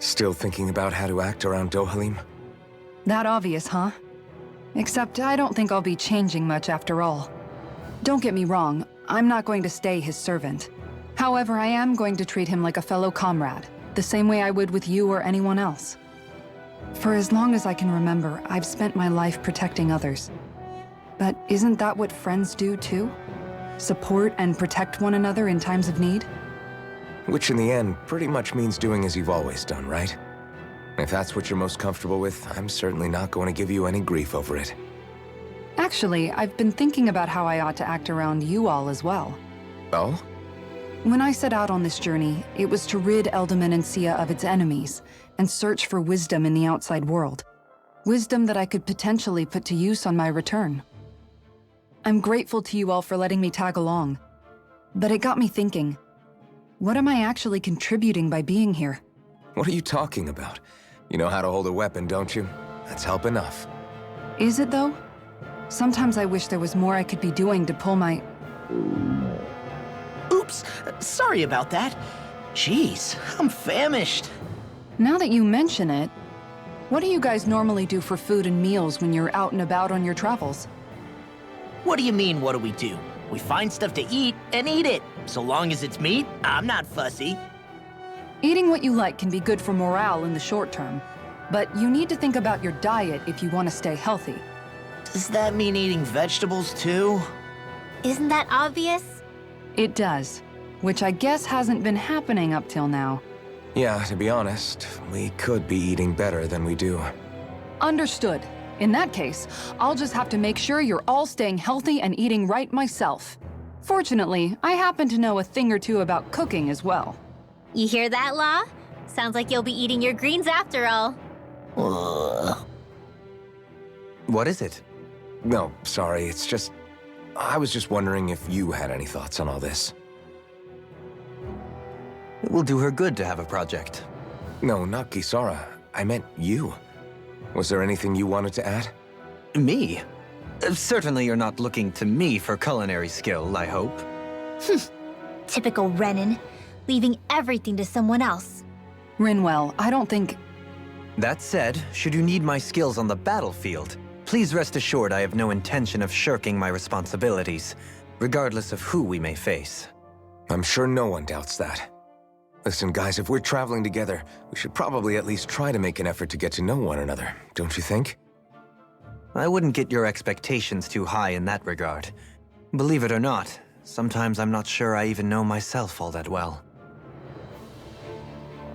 Still thinking about how to act around Dohalim? That obvious, huh? Except I don't think I'll be changing much after all. Don't get me wrong, I'm not going to stay his servant. However, I am going to treat him like a fellow comrade, the same way I would with you or anyone else. For as long as I can remember, I've spent my life protecting others. But isn't that what friends do too? Support and protect one another in times of need? Which in the end pretty much means doing as you've always done, right? If that's what you're most comfortable with, I'm certainly not going to give you any grief over it. Actually, I've been thinking about how I ought to act around you all as well. Oh? When I set out on this journey, it was to rid Eldaman and Sia of its enemies, and search for wisdom in the outside world. Wisdom that I could potentially put to use on my return. I'm grateful to you all for letting me tag along. But it got me thinking, what am I actually contributing by being here? What are you talking about? You know how to hold a weapon, don't you? That's help enough. Is it though? Sometimes I wish there was more I could be doing to pull my... Oops, sorry about that. Jeez, I'm famished. Now that you mention it, what do you guys normally do for food and meals when you're out and about on your travels? What do you mean, what do we do? We find stuff to eat and eat it. So long as it's meat, I'm not fussy. Eating what you like can be good for morale in the short term, but you need to think about your diet if you want to stay healthy. Does that mean eating vegetables too? Isn't that obvious? It does, which I guess hasn't been happening up till now. Yeah, to be honest, we could be eating better than we do. Understood. In that case, I'll just have to make sure you're all staying healthy and eating right myself. Fortunately, I happen to know a thing or two about cooking as well. You hear that, Law? Sounds like you'll be eating your greens after all. Ugh. What is it? No, sorry, it's just... I was just wondering if you had any thoughts on all this. It will do her good to have a project. No, not Kisara. I meant you. Was there anything you wanted to add? Me? Certainly you're not looking to me for culinary skill, I hope. Typical Renan, leaving everything to someone else. Rinwell, I don't think... That said, should you need my skills on the battlefield, please rest assured I have no intention of shirking my responsibilities, regardless of who we may face. I'm sure no one doubts that. Listen, guys, if we're traveling together, we should probably at least try to make an effort to get to know one another, don't you think? I wouldn't get your expectations too high in that regard. Believe it or not, sometimes I'm not sure I even know myself all that well.